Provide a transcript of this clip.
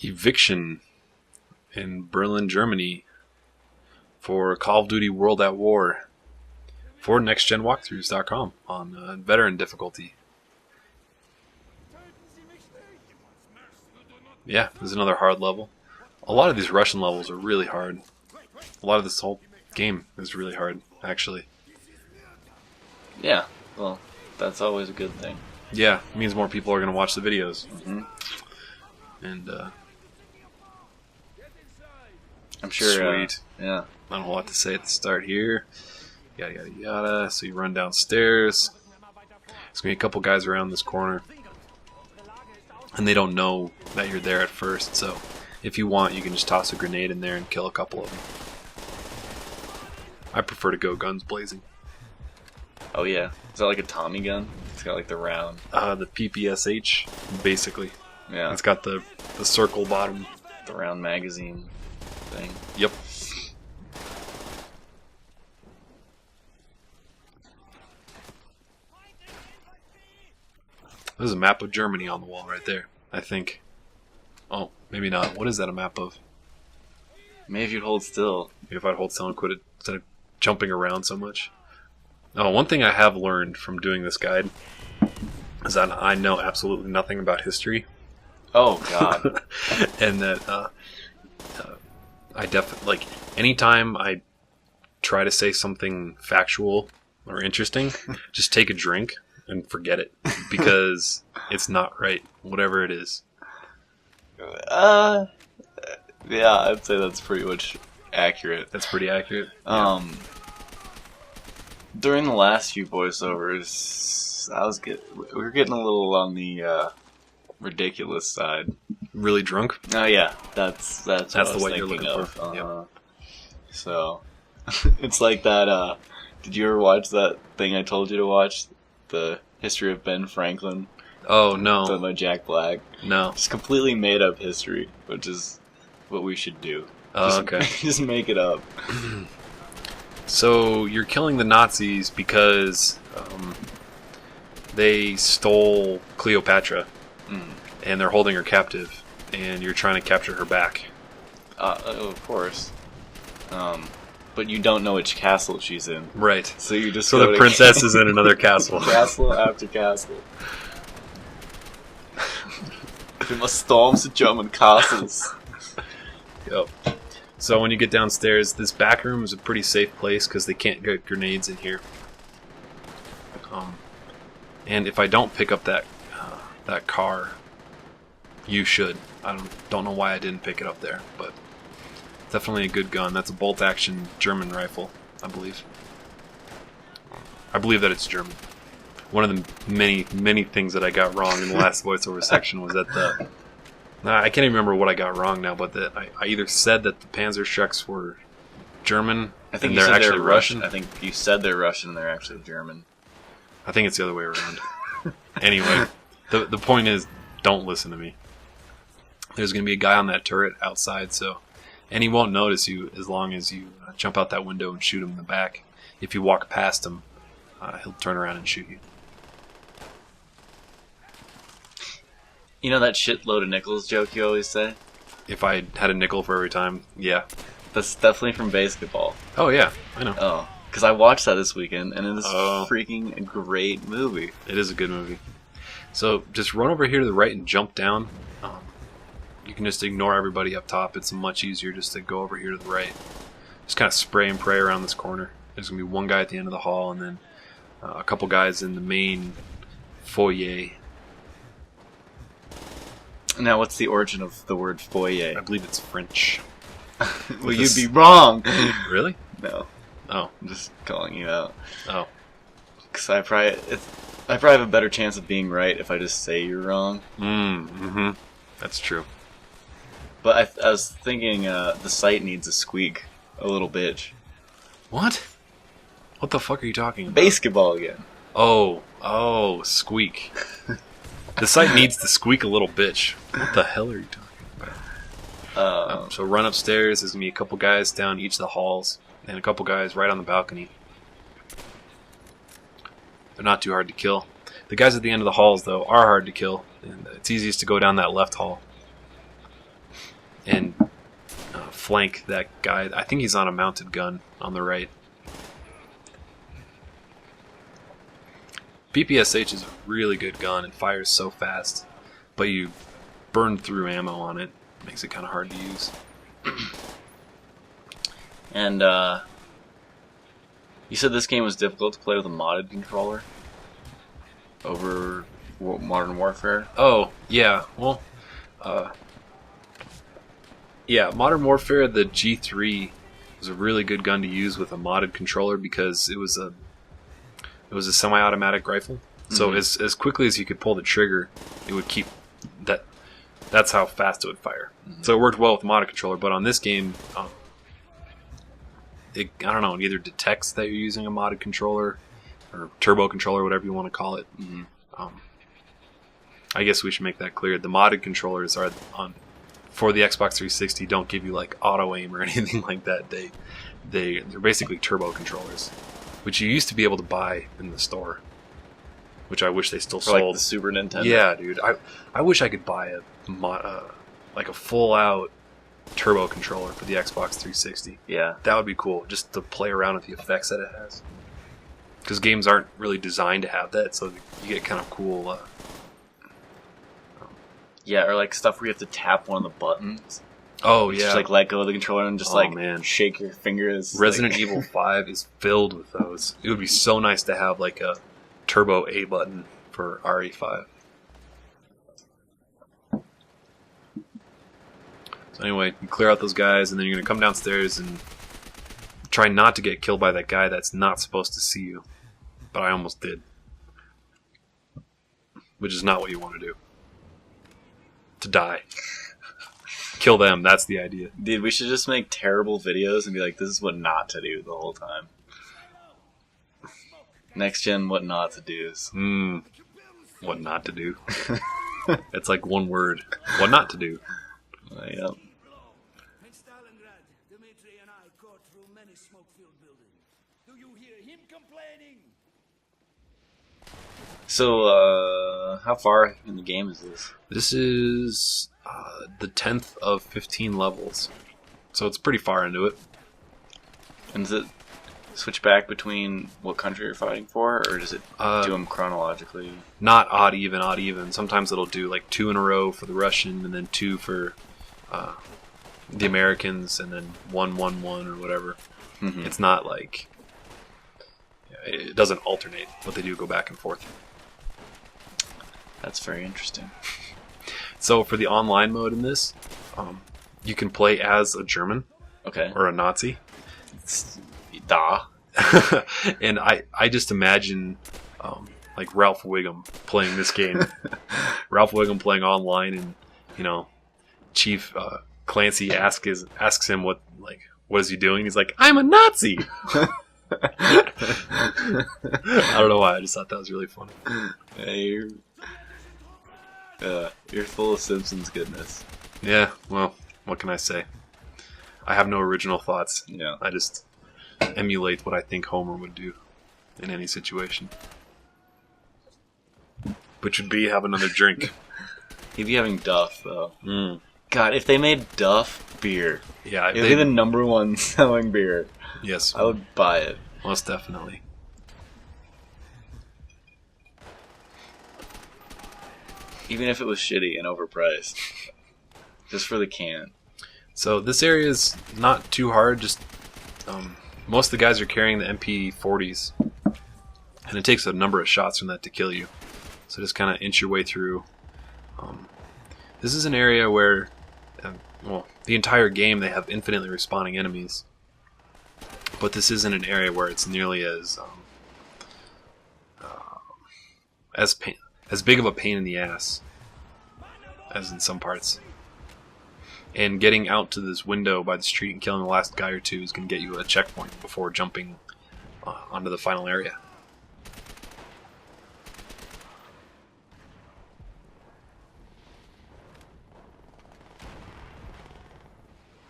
Eviction in Berlin, Germany for Call of Duty World at War for nextgenwalkthroughs.com on veteran difficulty. Yeah, there's another hard level. A lot of these Russian levels are really hard. A lot of this whole game is really hard, actually. Yeah, well, that's always a good thing. Yeah, it means more people are going to watch the videos. Mm-hmm. And, I'm sure. Sweet. Yeah. Not a whole lot to say at the start here. Yada, yada, yada. So you run downstairs. There's going to be a couple guys around this corner. And they don't know that you're there at first, so if you want, you can just toss a grenade in there and kill a couple of them. I prefer to go guns blazing. Oh yeah, is that like a Tommy gun? It's got like the round. The PPSH, basically. Yeah. It's got the circle bottom. The round magazine thing. Yep. There's a map of Germany on the wall right there, I think. Oh, maybe not. What is that a map of? Maybe if you'd hold still. Maybe if I'd hold still and quit it instead of jumping around so much. Oh, one thing I have learned from doing this guide is that I know absolutely nothing about history. Oh, God. And that I definitely, like, anytime I try to say something factual or interesting, just take a drink and forget it, because it's not right, whatever it is. Yeah, I'd say that's pretty much accurate. That's pretty accurate. During the last few voiceovers, we were getting a little on the ridiculous side. Really drunk? Oh yeah, that's what I the was way you're thinking looking of. for. Yep. So it's like that. Did you ever watch that thing I told you to watch? The history of Ben Franklin. Oh no, Done by Jack Black. no. It's completely made up history, which is what we should do. Oh, okay. Just make it up. So you're killing the Nazis because they stole Cleopatra, and they're holding her captive, and you're trying to capture her back. Of course. But you don't know which castle she's in. Right. So you just So the princess is in another castle. Castle after castle. We must storm the German castles. Yep. So when you get downstairs, this back room is a pretty safe place because they can't get grenades in here. And if I don't pick up that car, you should. I don't know why I didn't pick it up there, but definitely a good gun. That's a bolt-action German rifle, I believe. I believe that it's German. One of the many things that I got wrong in the last voiceover section was that I can't even remember what I got wrong now, but that I either said that the Panzerschrecks were German, I think and they're actually Russian. I think you said they're Russian and they're actually German. I think it's the other way around. Anyway, the point is, don't listen to me. There's going to be a guy on that turret outside, and he won't notice you as long as you jump out that window and shoot him in the back. If you walk past him, he'll turn around and shoot you. You know that shitload of nickels joke you always say? If I had a nickel for every time, yeah. That's definitely from basketball. Oh, yeah, I know. Oh, because I watched that this weekend, and it is Oh. freaking a great movie. It is a good movie. So just run over here to the right and jump down. You can just ignore everybody up top. It's much easier just to go over here to the right. Just kind of spray and pray around this corner. There's going to be one guy at the end of the hall, and then a couple guys in the main foyer. Now, what's the origin of the word foyer? I believe it's French. Well, you'd be wrong. Really? No, Oh. I'm just calling you out. Oh. Because I probably have a better chance of being right if I just say you're wrong. Mm-hmm. That's true. But I was thinking the site needs a squeak, a little bitch. What? What the fuck are you talking about? Basketball again. Oh, squeak. The site needs to squeak a little bitch. What the hell are you talking about? So run upstairs. There's going to be a couple guys down each of the halls, and a couple guys right on the balcony. They're not too hard to kill. The guys at the end of the halls, though, are hard to kill. And it's easiest to go down that left hall and flank that guy. I think he's on a mounted gun on the right. PPSH is a really good gun. It fires so fast, but you burn through ammo on it. Makes it kind of hard to use. And you said this game was difficult to play with a modded controller over Modern Warfare? Oh, yeah. Well, yeah, Modern Warfare, the G3 was a really good gun to use with a modded controller because it was a semi-automatic rifle. So as quickly as you could pull the trigger, it would keep that. That's how fast it would fire. So it worked well with the modded controller. But on this game, I don't know. It either detects that you're using a modded controller or turbo controller, whatever you want to call it. I guess we should make that clear. The modded controllers are for the Xbox 360. Don't give you like auto aim or anything like that. They're basically turbo controllers, which you used to be able to buy in the store, which I wish they still sold. Like the Super Nintendo. Yeah, dude. I wish I could buy like a full out turbo controller for the Xbox 360. Yeah, that would be cool, just to play around with the effects that it has. Because games aren't really designed to have that, so you get kind of cool. Yeah, or like stuff where you have to tap one of the buttons. Oh yeah, just like let go of the controller and just shake your fingers. Resident Evil 5 is filled with those. It would be so nice to have like a turbo A button for RE5. So anyway, you clear out those guys, and then you're gonna come downstairs and try not to get killed by that guy that's not supposed to see you. But I almost did, which is not what you want to do. To die. Kill them, that's the idea. Dude, we should just make terrible videos and be like, this is what not to do the whole time. Next gen, what not to do. What not to do. It's like one word. What not to do. Yep. In Stalingrad, Dmitri and I caught through many smoke-filled buildings. Do you hear him complaining? So, how far in the game is this? This is the 10th of 15 levels. So it's pretty far into it. And does it switch back between what country you're fighting for, or does it do them chronologically? Not odd even. Sometimes it'll do like 2 in a row for the Russian, and then 2 for the Americans, and then 1-1-1 or whatever. It's not like... It doesn't alternate. What they do go back and forth. That's very interesting. So for the online mode in this, you can play as a German. Okay. Or a Nazi. Da. And I just imagine like Ralph Wiggum playing this game. Ralph Wiggum playing online, and Chief Clancy asks him what is he doing? He's like, I'm a Nazi. I don't know why. I just thought that was really funny. Hey, you're full of Simpsons goodness. Yeah. Well, what can I say? I have no original thoughts. Yeah. I just emulate what I think Homer would do in any situation. Which would be have another drink. He'd be having Duff, though. God, if they made Duff beer, yeah, it'd be the #1 selling beer. Yes. I would buy it. Most definitely. Even if it was shitty and overpriced. Just for the can. So this area is not too hard. Just most of the guys are carrying the MP40s, and it takes a number of shots from that to kill you. So just kind of inch your way through. This is an area where, the entire game they have infinitely respawning enemies, but this isn't an area where it's nearly as big of a pain in the ass as in some parts. And getting out to this window by the street and killing the last guy or two is going to get you a checkpoint before jumping onto the final area.